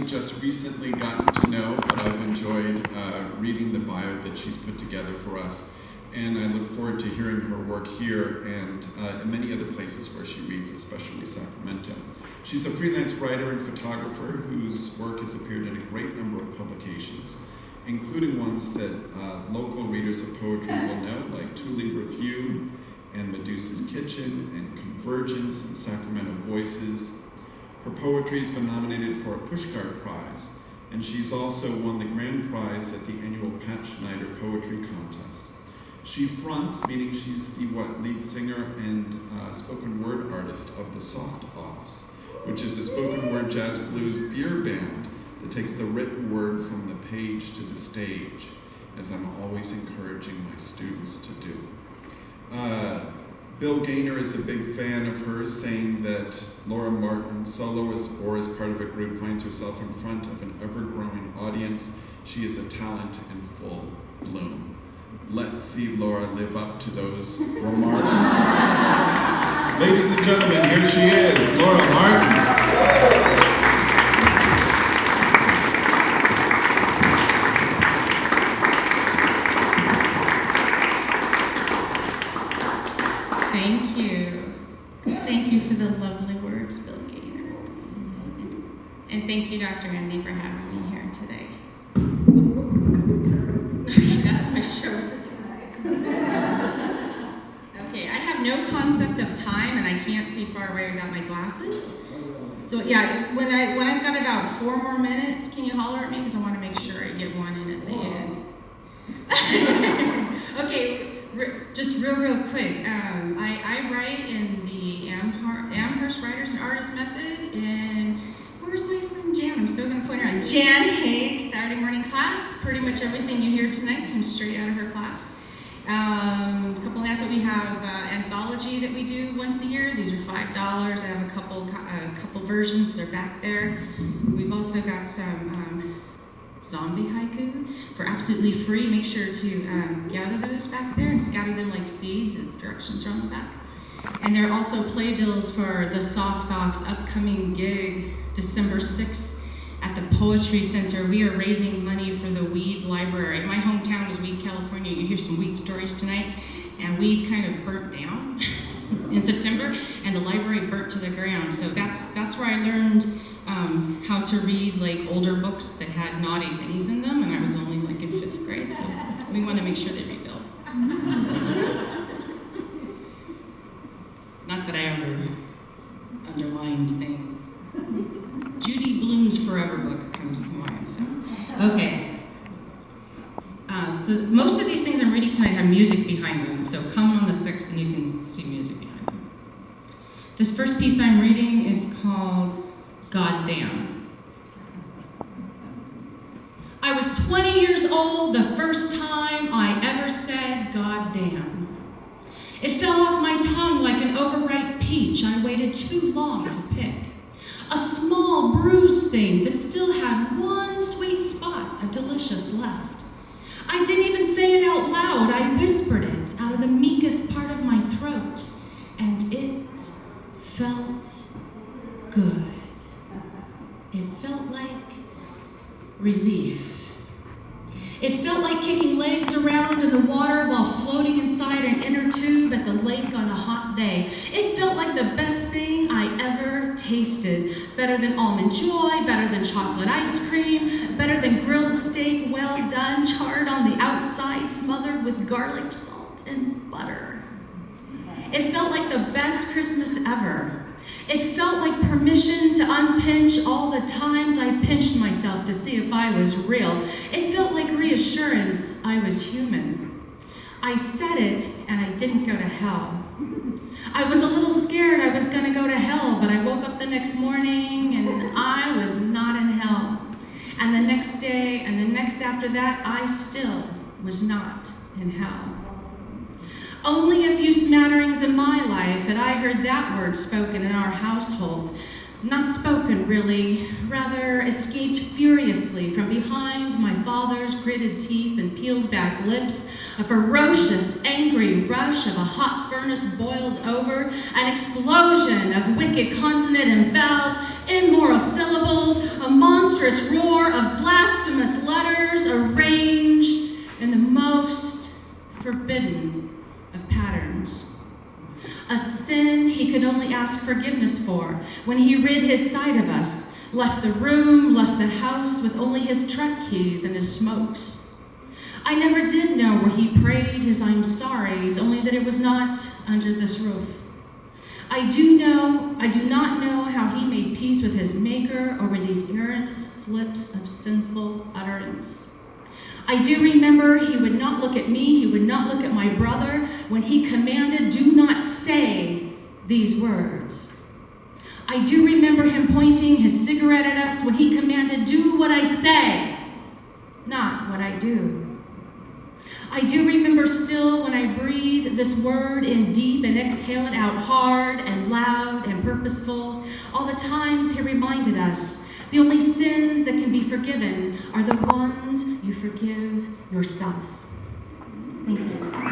only just recently gotten to know, but I've enjoyed reading the bio that she's put together for us. And I look forward to hearing her work here and in many other places where she reads, especially Sacramento. She's a freelance writer and photographer whose work has appeared in a great number of publications, including ones that local readers of poetry will know, like Thule Review and Medusa's Kitchen and Convergence and Sacramento Voices. Her poetry has been nominated for a Pushcart Prize, and she's also won the grand prize at the annual Pat Schneider Poetry Contest. She fronts, meaning she's the lead singer and spoken word artist of the Soft Offs, which is a spoken word jazz blues beer band that takes the written word from the page to the stage, as I'm always encouraging my students to do. Bill Gaynor is a big fan of hers, saying that Laura Martin, soloist or as part of a group, finds herself in front of an ever-growing audience. She is a talent in full bloom. Let's see Laura live up to those remarks. Ladies and gentlemen, here she is, Laura Martin. Thank you. Thank you for the lovely words, Bill Gaynor. And thank you, Dr. Andy, for having me here today. That's my show. Okay, I have no concept of time, and I can't see far away without my glasses. So yeah, when I've got about 4 more minutes, can you holler at me? Because I want to make sure I get one in at the end. Okay, just real quick. I write in the Amherst Writers and Artists Method, and where's my friend Jan? I'm still going to point her out. Jan Haig, Saturday morning class. Pretty much everything you hear tonight comes straight out of her class. A couple of we have anthology that we do once a year. These are $5. I have a couple versions. They're back there. We've also got some zombie haiku for absolutely free. Make sure to gather those back there and scatter them like seeds. The directions are on the back. And there are also playbills for the Soft Offs upcoming gig, December 6th. At the Poetry Center. We are raising money for the Weed Library. My hometown is Weed, California. You hear some weed stories tonight. And Weed kind of burnt down in September, and the library burnt to the ground. So that's where I learned how to read like older books that had naughty things in them, and I was only like in 5th grade. So we want to make sure they rebuild. Not that I ever underlined things. Judy Blume's Forever book comes to mind. So, okay. So most of these things I'm reading tonight have music behind them. So come on the 6th and you can see music behind them. This first piece I'm reading is called Goddamn. I was 20 years old the first time I ever said goddamn. It fell off my tongue like an overripe peach I waited too long to pick. A small bruised thing that still had one sweet spot of delicious left. I didn't even say it out loud. I whispered it out of the meekest part of my throat, and it felt good. It felt like relief. It felt like kicking legs around in the water while floating inside an inner tube at the lake on a hot day. It felt like the best thing I ever tasted. Better than Almond Joy, better than chocolate ice cream, better than grilled steak, well done, charred on the outside, smothered with garlic, salt, and butter. It felt like the best Christmas ever. It felt like permission to unpinch all the times I pinched myself to see if I was real. It felt like reassurance I was human. I said it, and I didn't go to hell. I was a little scared I was going to go to hell, but I woke up the next morning, and I was not in hell. And the next day, and the next after that, I still was not in hell. Only a few smatterings in my life had I heard that word spoken in our household. Not spoken, really, rather escaped furiously from behind my father's gritted teeth and peeled back lips, a ferocious, angry rush of a hot furnace boiled over, an explosion of wicked consonant and vowels, immoral syllables, a monstrous when he rid his sight of us, left the room, left the house with only his truck keys and his smokes. I never did know where he prayed his I'm sorries, only that it was not under this roof. I do not know how he made peace with his maker over these errant slips of sinful utterance. I do remember he would not look at me, he would not look at my brother when he commanded, do not say these words. I do remember him pointing his cigarette at us when he commanded, do what I say, not what I do. I do remember still when I breathe this word in deep and exhale it out hard and loud and purposeful, all the times he reminded us the only sins that can be forgiven are the ones you forgive yourself. Thank you.